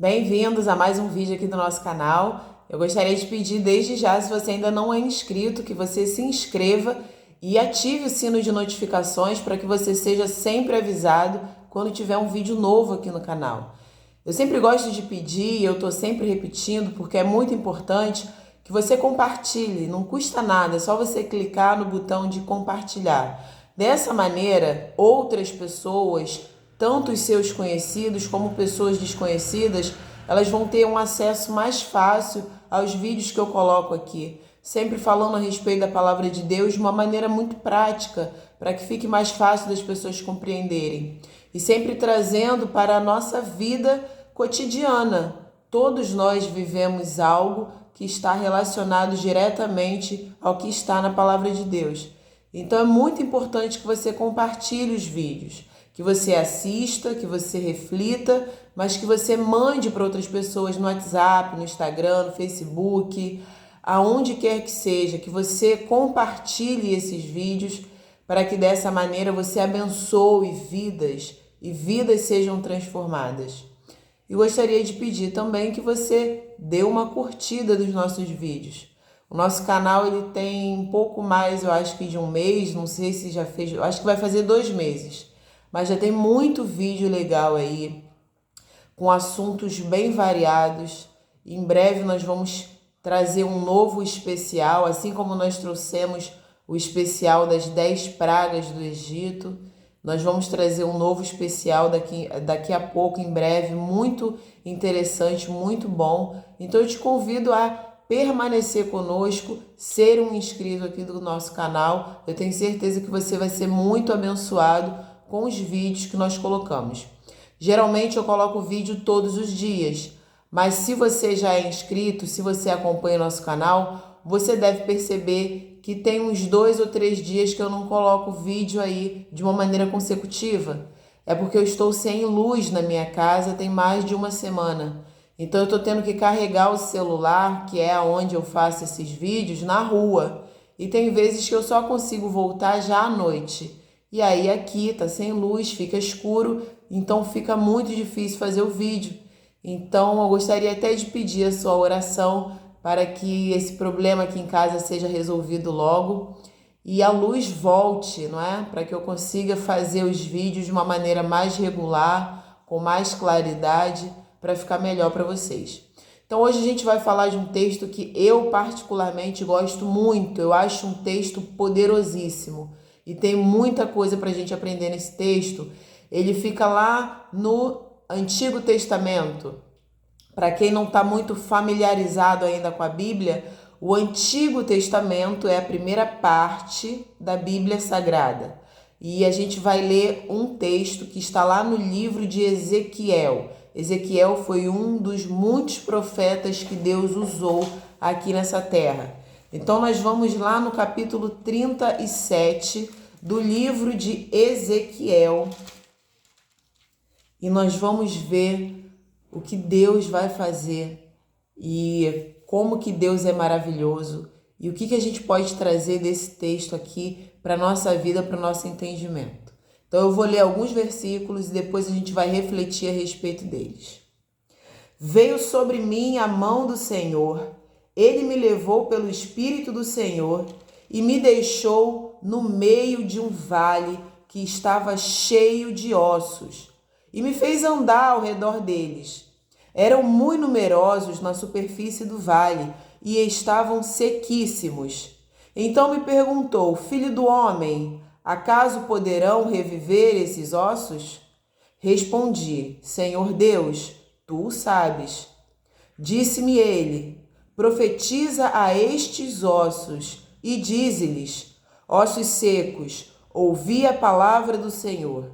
Bem-vindos a mais um vídeo aqui do nosso canal. Eu gostaria de pedir desde já, se você ainda não é inscrito, que você se inscreva e ative o sino de notificações para que você seja sempre avisado quando tiver um vídeo novo aqui no canal. Eu sempre gosto de pedir, e eu estou sempre repetindo, porque é muito importante que você compartilhe, não custa nada, é só você clicar no botão de compartilhar. Dessa maneira, outras pessoas, tanto os seus conhecidos como pessoas desconhecidas, elas vão ter um acesso mais fácil aos vídeos que eu coloco aqui, sempre falando a respeito da palavra de Deus de uma maneira muito prática, para que fique mais fácil das pessoas compreenderem. E sempre trazendo para a nossa vida cotidiana. Todos nós vivemos algo que está relacionado diretamente ao que está na palavra de Deus. Então é muito importante que você compartilhe os vídeos, que você assista, que você reflita, mas que você mande para outras pessoas no WhatsApp, no Instagram, no Facebook, aonde quer que seja, que você compartilhe esses vídeos para que dessa maneira você abençoe vidas e vidas sejam transformadas. E gostaria de pedir também que você dê uma curtida dos nossos vídeos. O nosso canal ele tem um pouco mais, eu acho que de um mês, não sei se já fez, eu acho que vai fazer 2 meses. Mas já tem muito vídeo legal aí, com assuntos bem variados. Em breve nós vamos trazer um novo especial, assim como nós trouxemos o especial das 10 pragas do Egito. Nós vamos trazer um novo especial daqui a pouco, em breve, muito interessante, muito bom. Então eu te convido a permanecer conosco, ser um inscrito aqui do nosso canal. Eu tenho certeza que você vai ser muito abençoado com os vídeos que nós colocamos. Geralmente eu coloco vídeo todos os dias, mas se você já é inscrito, se você acompanha o nosso canal, você deve perceber que tem uns 2 ou 3 dias que eu não coloco vídeo aí de uma maneira consecutiva. É porque eu estou sem luz na minha casa tem mais de uma semana. Então eu estou tendo que carregar o celular, que é onde eu faço esses vídeos, na rua. E tem vezes que eu só consigo voltar já à noite. E aí aqui tá sem luz, fica escuro, então fica muito difícil fazer o vídeo. Então eu gostaria até de pedir a sua oração para que esse problema aqui em casa seja resolvido logo e a luz volte, não é? Para que eu consiga fazer os vídeos de uma maneira mais regular, com mais claridade, para ficar melhor para vocês. Então hoje a gente vai falar de um texto que eu particularmente gosto muito, eu acho um texto poderosíssimo. E tem muita coisa para a gente aprender nesse texto. Ele fica lá no Antigo Testamento. Para quem não está muito familiarizado ainda com a Bíblia, o Antigo Testamento é a primeira parte da Bíblia Sagrada. E a gente vai ler um texto que está lá no livro de Ezequiel. Ezequiel foi um dos muitos profetas que Deus usou aqui nessa terra. Então nós vamos lá no capítulo 37 do livro de Ezequiel e nós vamos ver o que Deus vai fazer e como que Deus é maravilhoso e o que a gente pode trazer desse texto aqui para a nossa vida, para o nosso entendimento. Então eu vou ler alguns versículos e depois a gente vai refletir a respeito deles. Veio sobre mim a mão do Senhor, ele me levou pelo Espírito do Senhor e me deixou no meio de um vale que estava cheio de ossos e me fez andar ao redor deles. Eram muito numerosos na superfície do vale e estavam sequíssimos. Então me perguntou: Filho do homem, acaso poderão reviver esses ossos? Respondi: Senhor Deus, tu o sabes. Disse-me ele: Profetiza a estes ossos e dize-lhes: Ossos secos, ouvi a palavra do Senhor.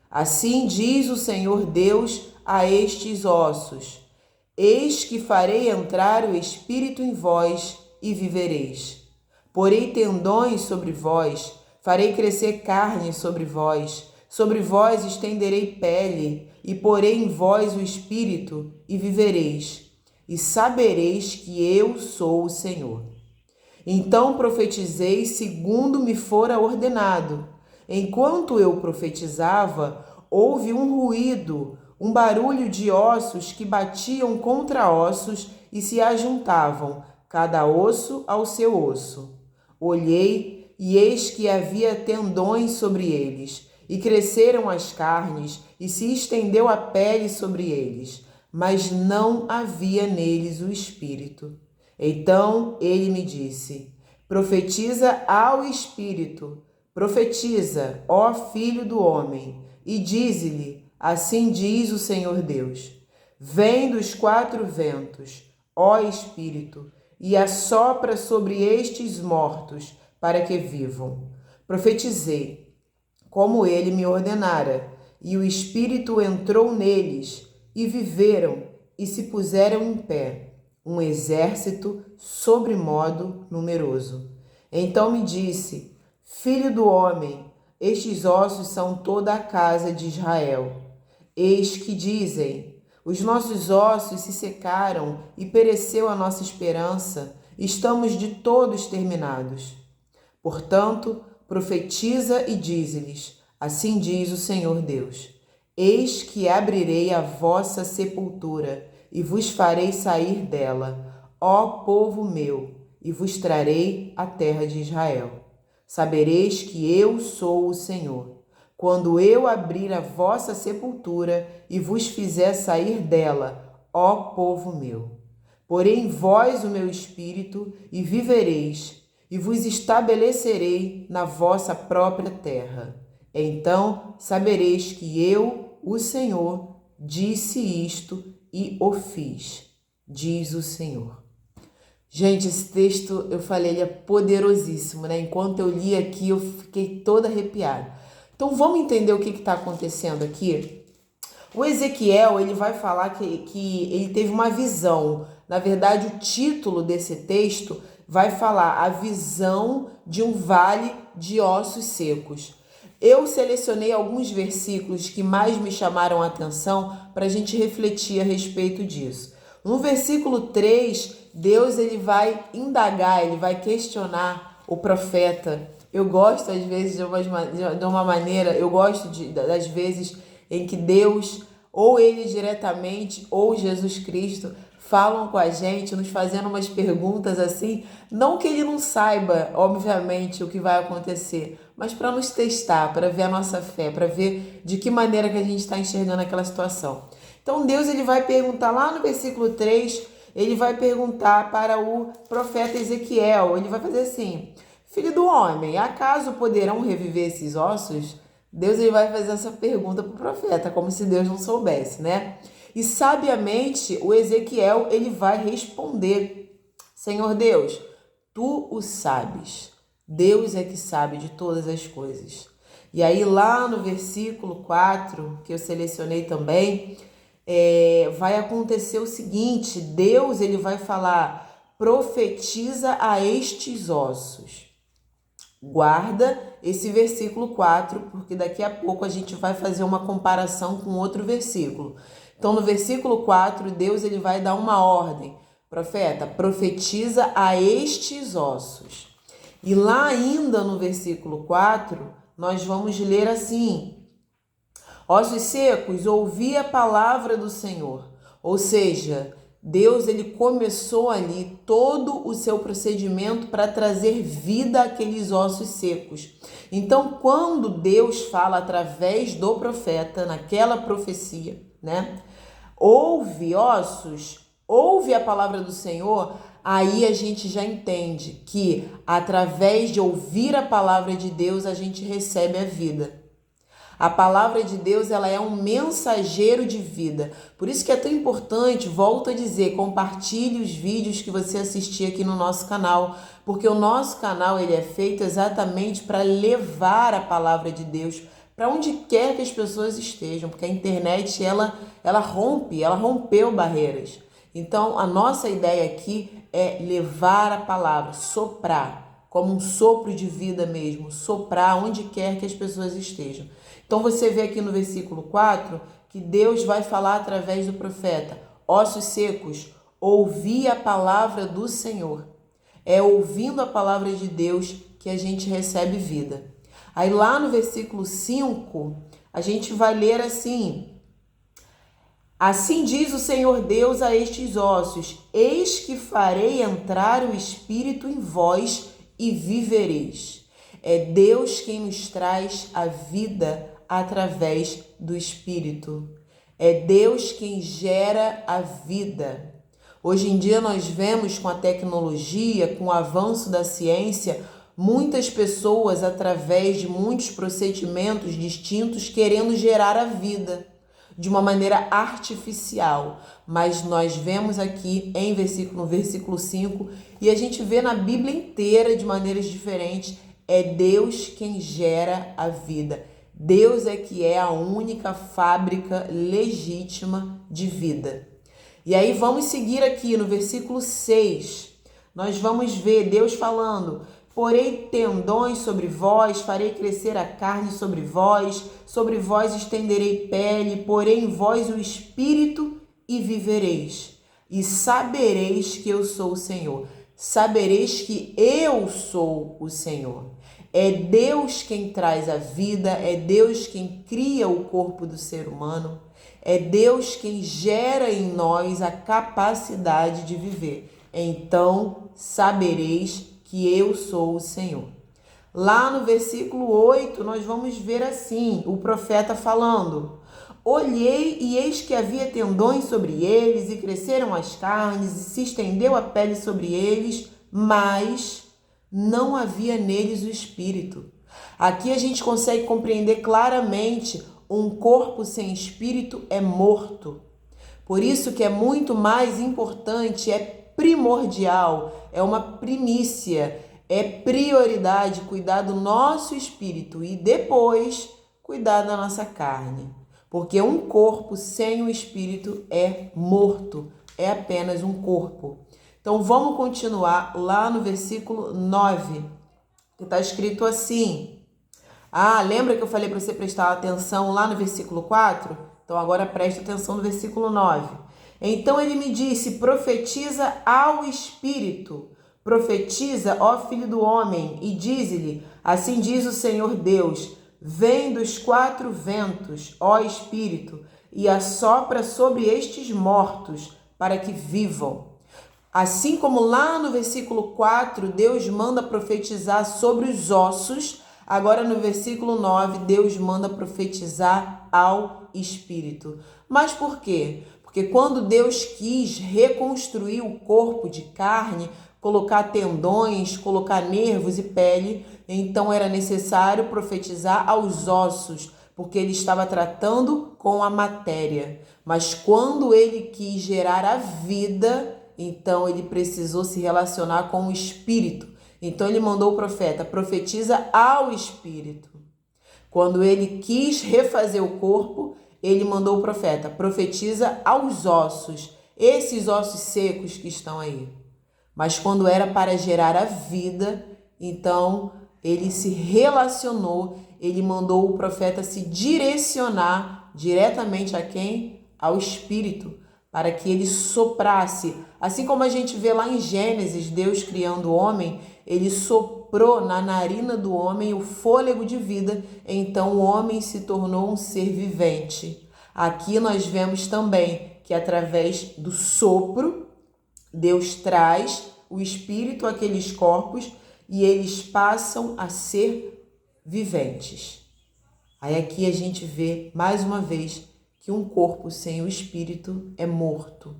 Assim diz o Senhor Deus a estes ossos: Eis que farei entrar o Espírito em vós e vivereis. Porei tendões sobre vós, farei crescer carne sobre vós estenderei pele, e porei em vós o Espírito e vivereis. E sabereis que eu sou o Senhor. Então profetizei segundo me fora ordenado. Enquanto eu profetizava, houve um ruído, um barulho de ossos que batiam contra ossos e se ajuntavam, cada osso ao seu osso. Olhei, e eis que havia tendões sobre eles, e cresceram as carnes, e se estendeu a pele sobre eles, mas não havia neles o espírito. Então ele me disse: profetiza ao espírito, profetiza, ó filho do homem, e dize-lhe: assim diz o Senhor Deus: vem dos quatro ventos, ó espírito, e assopra sobre estes mortos, para que vivam. Profetizei, como ele me ordenara, e o espírito entrou neles, e viveram, e se puseram em pé, um exército sobremodo numeroso. Então me disse: filho do homem, estes ossos são toda a casa de Israel. Eis que dizem: os nossos ossos se secaram e pereceu a nossa esperança, estamos de todos terminados. Portanto, profetiza e dize-lhes: assim diz o Senhor Deus: eis que abrirei a vossa sepultura e vos farei sair dela, ó povo meu, e vos trarei a terra de Israel. Sabereis que eu sou o Senhor, quando eu abrir a vossa sepultura e vos fizer sair dela, ó povo meu. Porei em vós o meu espírito e vivereis, e vos estabelecerei na vossa própria terra. Então sabereis que eu, o Senhor, disse isto e o fiz, diz o Senhor. Gente, esse texto, eu falei, ele é poderosíssimo, né? Enquanto eu li aqui, eu fiquei toda arrepiada. Então, vamos entender o que está acontecendo aqui? O Ezequiel, ele vai falar que ele teve uma visão. Na verdade, o título desse texto vai falar a visão de um vale de ossos secos. Eu selecionei alguns versículos que mais me chamaram a atenção para a gente refletir a respeito disso. No versículo 3, Deus ele vai indagar, ele vai questionar o profeta. Eu gosto, às vezes, de uma maneira, das vezes em que Deus, ou ele diretamente, ou Jesus Cristo, falam com a gente, nos fazendo umas perguntas assim, não que ele não saiba, obviamente, o que vai acontecer, mas para nos testar, para ver a nossa fé, para ver de que maneira que a gente está enxergando aquela situação. Então Deus ele vai perguntar lá no versículo 3, ele vai perguntar para o profeta Ezequiel, ele vai fazer assim: filho do homem, acaso poderão reviver esses ossos? Deus ele vai fazer essa pergunta para o profeta, como se Deus não soubesse, né? E sabiamente o Ezequiel ele vai responder: Senhor Deus, tu o sabes. Deus é que sabe de todas as coisas. E aí lá no versículo 4, que eu selecionei também, vai acontecer o seguinte: Deus ele vai falar: profetiza a estes ossos. Guarda esse versículo 4, porque daqui a pouco a gente vai fazer uma comparação com outro versículo. Então, no versículo 4, Deus ele vai dar uma ordem. Profeta, profetiza a estes ossos. E lá ainda no versículo 4, nós vamos ler assim: ossos secos, ouvi a palavra do Senhor. Ou seja, Deus ele começou ali todo o seu procedimento para trazer vida àqueles ossos secos. Então, quando Deus fala através do profeta, naquela profecia, né? Ouve ossos, ouve a palavra do Senhor, aí a gente já entende que através de ouvir a palavra de Deus a gente recebe a vida. A palavra de Deus ela é um mensageiro de vida. Por isso que é tão importante, volto a dizer, compartilhe os vídeos que você assistir aqui no nosso canal, porque o nosso canal ele é feito exatamente para levar a palavra de Deus para onde quer que as pessoas estejam, porque a internet ela rompeu barreiras. Então a nossa ideia aqui é levar a palavra, soprar, como um sopro de vida mesmo, soprar onde quer que as pessoas estejam. Então você vê aqui no versículo 4 que Deus vai falar através do profeta: ossos secos, ouvi a palavra do Senhor. É ouvindo a palavra de Deus que a gente recebe vida. Aí lá no versículo 5, a gente vai ler assim: Assim diz o Senhor Deus a estes ossos: eis que farei entrar o Espírito em vós e vivereis. É Deus quem nos traz a vida através do Espírito. É Deus quem gera a vida. Hoje em dia nós vemos com a tecnologia, com o avanço da ciência, muitas pessoas, através de muitos procedimentos distintos, querendo gerar a vida de uma maneira artificial. Mas nós vemos aqui no versículo 5, e a gente vê na Bíblia inteira de maneiras diferentes, é Deus quem gera a vida. Deus é que é a única fábrica legítima de vida. E aí vamos seguir aqui no versículo 6. Nós vamos ver Deus falando: porei tendões sobre vós, farei crescer a carne sobre vós estenderei pele, porei em vós o espírito e vivereis. E sabereis que eu sou o Senhor. Sabereis que eu sou o Senhor. É Deus quem traz a vida, é Deus quem cria o corpo do ser humano, é Deus quem gera em nós a capacidade de viver. Então sabereis que eu sou o Senhor. Lá no versículo 8, nós vamos ver assim, o profeta falando: olhei e eis que havia tendões sobre eles, e cresceram as carnes, e se estendeu a pele sobre eles, mas não havia neles o espírito. Aqui a gente consegue compreender claramente: um corpo sem espírito é morto. Por isso que é muito mais importante, é primordial, é uma primícia, é prioridade cuidar do nosso espírito e depois cuidar da nossa carne. Porque um corpo sem o espírito é morto, é apenas um corpo. Então vamos continuar lá no versículo 9, que está escrito assim. Lembra que eu falei para você prestar atenção lá no versículo 4? Então agora preste atenção no versículo 9. Então ele me disse: profetiza ao Espírito, profetiza, ó filho do homem, e dize-lhe: assim diz o Senhor Deus, vem dos 4 ventos, ó Espírito, e assopra sobre estes mortos, para que vivam. Assim como lá no versículo 4, Deus manda profetizar sobre os ossos, agora no versículo 9, Deus manda profetizar ao Espírito. Mas por quê? Porque quando Deus quis reconstruir o corpo de carne, colocar tendões, colocar nervos e pele, então era necessário profetizar aos ossos, porque ele estava tratando com a matéria. Mas quando ele quis gerar a vida, então ele precisou se relacionar com o Espírito. Então ele mandou o profeta: profetiza ao Espírito. Quando ele quis refazer o corpo, ele mandou o profeta: profetiza aos ossos, esses ossos secos que estão aí. Mas quando era para gerar a vida, então ele se relacionou, ele mandou o profeta se direcionar diretamente a quem? Ao Espírito, para que ele soprasse. Assim como a gente vê lá em Gênesis, Deus criando o homem, ele soprou na narina do homem o fôlego de vida, então o homem se tornou um ser vivente. Aqui nós vemos também que através do sopro, Deus traz o espírito àqueles corpos e eles passam a ser viventes. Aí aqui a gente vê mais uma vez que um corpo sem o espírito é morto.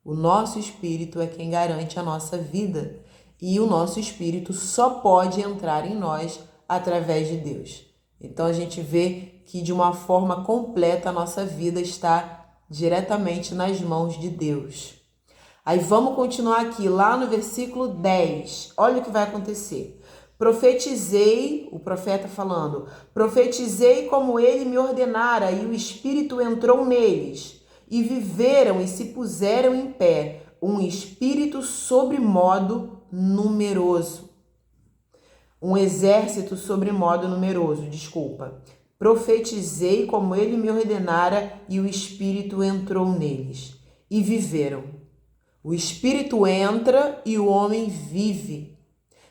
O nosso espírito é quem garante a nossa vida e o nosso espírito só pode entrar em nós através de Deus. Então a gente vê que de uma forma completa a nossa vida está diretamente nas mãos de Deus. Aí vamos continuar aqui, lá no versículo 10. Olha o que vai acontecer. Profetizei, o profeta falando, profetizei como ele me ordenara, e o Espírito entrou neles, e viveram e se puseram em pé, um espírito sobremodo numeroso. Um exército sobremodo numeroso, desculpa. Profetizei como ele me ordenara, e o Espírito entrou neles, e viveram. O Espírito entra e o homem vive.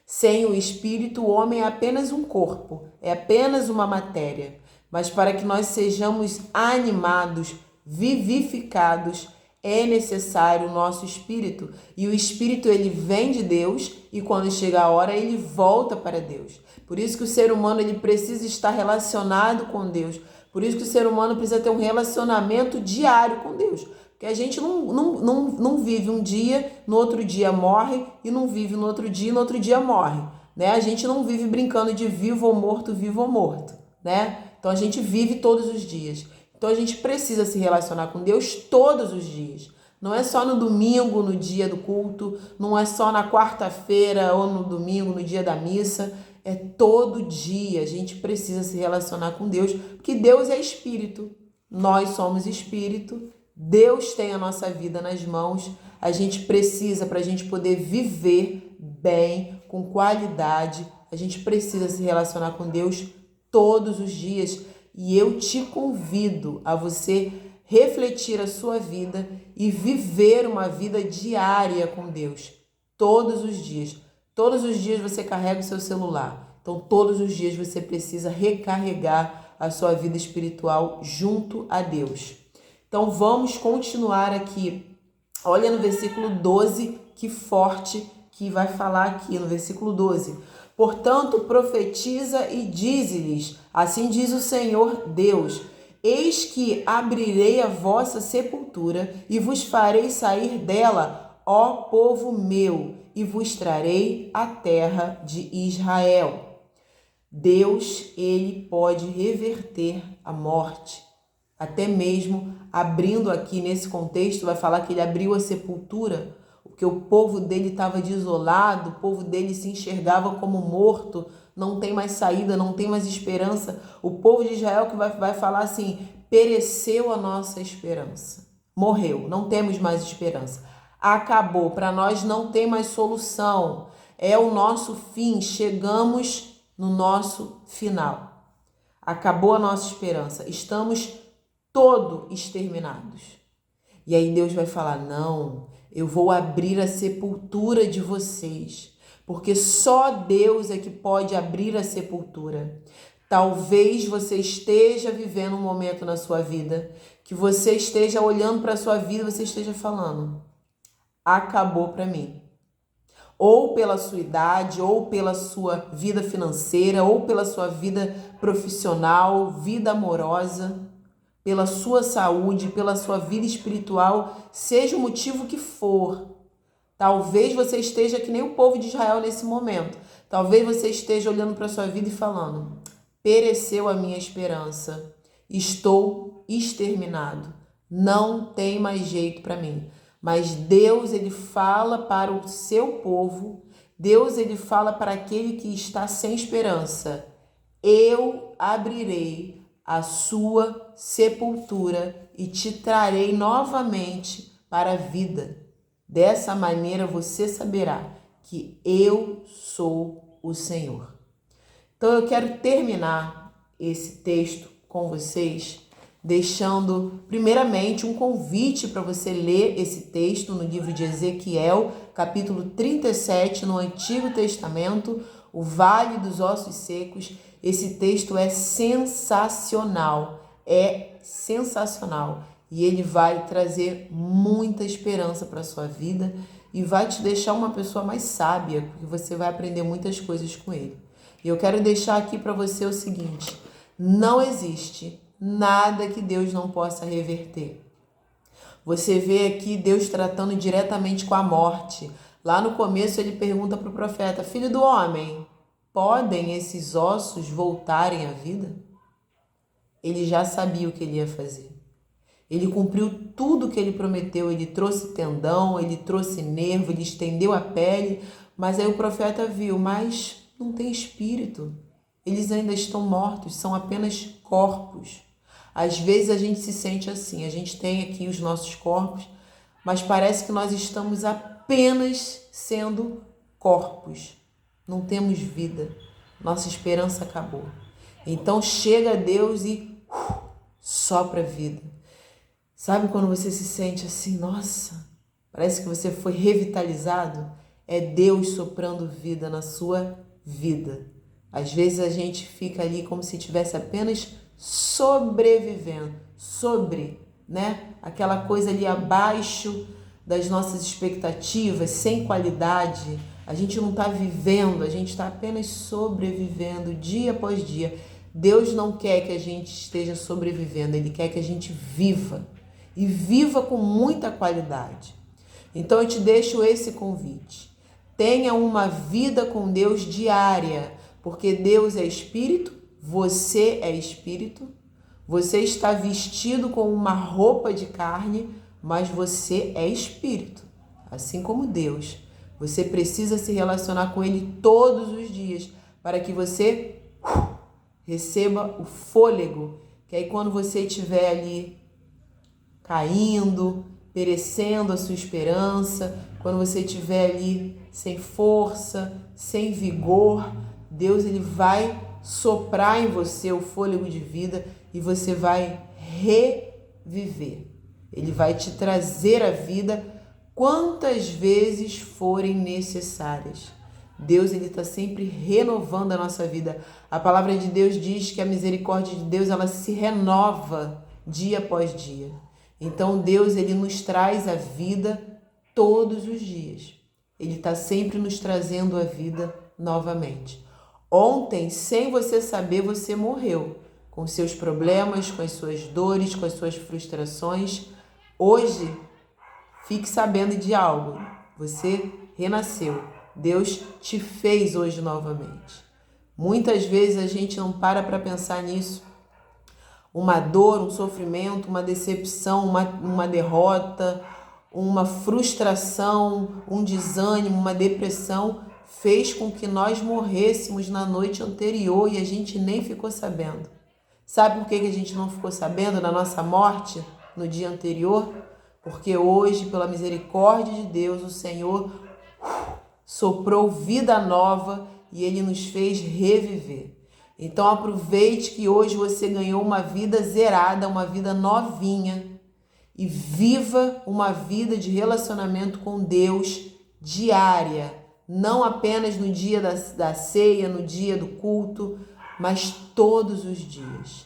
Sem o Espírito, o homem é apenas um corpo, é apenas uma matéria. Mas para que nós sejamos animados, vivificados, é necessário o nosso espírito. E o espírito, ele vem de Deus e quando chega a hora, ele volta para Deus. Por isso que o ser humano, ele precisa estar relacionado com Deus. Por isso que o ser humano precisa ter um relacionamento diário com Deus. Porque a gente não vive um dia, no outro dia morre, e não vive no outro dia, e no outro dia morre. Né? A gente não vive brincando de vivo ou morto, né? Então a gente vive todos os dias. Então a gente precisa se relacionar com Deus todos os dias. Não é só no domingo, no dia do culto, não é só na quarta-feira ou no domingo, no dia da missa. É todo dia. A gente precisa se relacionar com Deus, porque Deus é espírito. Nós somos espírito. Deus tem a nossa vida nas mãos. A gente precisa, para a gente poder viver bem, com qualidade, a gente precisa se relacionar com Deus todos os dias. E eu te convido a você refletir a sua vida e viver uma vida diária com Deus. Todos os dias. Todos os dias você carrega o seu celular. Então, todos os dias você precisa recarregar a sua vida espiritual junto a Deus. Então, vamos continuar aqui. Olha no versículo 12, que forte que vai falar aqui no versículo 12. Portanto, profetiza e dize-lhes, assim diz o Senhor Deus, eis que abrirei a vossa sepultura e vos farei sair dela, ó povo meu, e vos trarei a terra de Israel. Deus, ele pode reverter a morte. Até mesmo abrindo aqui nesse contexto, vai falar que ele abriu a sepultura, porque o povo dele estava desolado, o povo dele se enxergava como morto, não tem mais saída, não tem mais esperança. O povo de Israel que vai falar assim, pereceu a nossa esperança, morreu, não temos mais esperança, acabou, para nós não tem mais solução, é o nosso fim, chegamos no nosso final, acabou a nossa esperança, estamos todos exterminados. E aí Deus vai falar, não, eu vou abrir a sepultura de vocês, porque só Deus é que pode abrir a sepultura. Talvez você esteja vivendo um momento na sua vida, que você esteja olhando para a sua vida e você esteja falando, acabou para mim. Ou pela sua idade, ou pela sua vida financeira, ou pela sua vida profissional, vida amorosa, pela sua saúde, pela sua vida espiritual, seja o motivo que for. Talvez você esteja que nem o povo de Israel nesse momento. Talvez você esteja olhando para a sua vida e falando, pereceu a minha esperança, estou exterminado, não tem mais jeito para mim. Mas Deus, ele fala para o seu povo, Deus, ele fala para aquele que está sem esperança, eu abrirei a sua sepultura e te trarei novamente para a vida. Dessa maneira você saberá que eu sou o Senhor. Então eu quero terminar esse texto com vocês, deixando primeiramente um convite para você ler esse texto no livro de Ezequiel, capítulo 37, no Antigo Testamento, o Vale dos Ossos Secos. Esse texto é sensacional, e ele vai trazer muita esperança para a sua vida e vai te deixar uma pessoa mais sábia, porque você vai aprender muitas coisas com ele. E eu quero deixar aqui para você o seguinte, não existe nada que Deus não possa reverter. Você vê aqui Deus tratando diretamente com a morte. Lá no começo ele pergunta para o profeta, filho do homem, podem esses ossos voltarem à vida? Ele já sabia o que ele ia fazer. Ele cumpriu tudo o que ele prometeu. Ele trouxe tendão, ele trouxe nervo, ele estendeu a pele. Mas aí o profeta viu, mas não tem espírito. Eles ainda estão mortos, são apenas corpos. Às vezes a gente se sente assim, a gente tem aqui os nossos corpos, mas parece que nós estamos apenas sendo corpos. Não temos vida, nossa esperança acabou. Então chega a Deus e sopra a vida. Sabe quando você se sente assim, nossa, parece que você foi revitalizado? É Deus soprando vida na sua vida. Às vezes a gente fica ali como se estivesse apenas sobrevivendo, né? Aquela coisa ali abaixo das nossas expectativas, sem qualidade. A gente não está vivendo, a gente está apenas sobrevivendo dia após dia. Deus não quer que a gente esteja sobrevivendo, Ele quer que a gente viva. E viva com muita qualidade. Então eu te deixo esse convite. Tenha uma vida com Deus diária, porque Deus é Espírito, você é Espírito, você está vestido com uma roupa de carne, mas você é Espírito, assim como Deus. Você precisa se relacionar com Ele todos os dias, para que você receba o fôlego, que aí quando você estiver ali caindo, perecendo a sua esperança, quando você estiver ali sem força, sem vigor, Deus ele vai soprar em você o fôlego de vida e você vai reviver. Ele vai te trazer a vida quantas vezes forem necessárias. Deus ele está sempre renovando a nossa vida. A palavra de Deus diz que a misericórdia de Deus ela se renova dia após dia. Então Deus ele nos traz a vida todos os dias. Ele está sempre nos trazendo a vida novamente. Ontem, sem você saber, você morreu com seus problemas, com as suas dores, com as suas frustrações. Hoje, fique sabendo de algo. Você renasceu. Deus te fez hoje novamente. Muitas vezes a gente não para pensar nisso. Uma dor, um sofrimento, uma decepção, uma derrota, uma frustração, um desânimo, uma depressão fez com que nós morrêssemos na noite anterior e a gente nem ficou sabendo. Sabe por que a gente não ficou sabendo da nossa morte no dia anterior? Porque hoje, pela misericórdia de Deus, o Senhor soprou vida nova e Ele nos fez reviver. Então aproveite que hoje você ganhou uma vida zerada, uma vida novinha e viva uma vida de relacionamento com Deus diária, não apenas no dia da ceia, no dia do culto, mas todos os dias.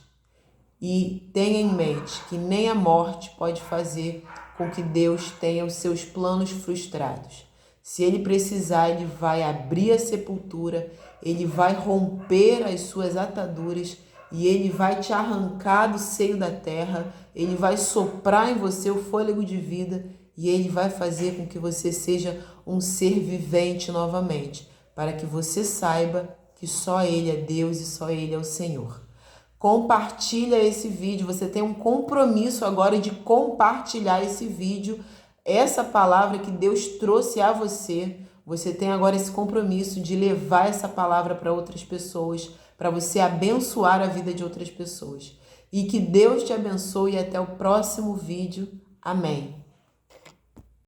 E tenha em mente que nem a morte pode fazer com que Deus tenha os seus planos frustrados. Se Ele precisar, Ele vai abrir a sepultura, Ele vai romper as suas ataduras e Ele vai te arrancar do seio da terra, Ele vai soprar em você o fôlego de vida e Ele vai fazer com que você seja um ser vivente novamente, para que você saiba que só Ele é Deus e só Ele é o Senhor. Compartilha esse vídeo, você tem um compromisso agora de compartilhar esse vídeo, essa palavra que Deus trouxe a você, você tem agora esse compromisso de levar essa palavra para outras pessoas, para você abençoar a vida de outras pessoas. E que Deus te abençoe e até o próximo vídeo. Amém.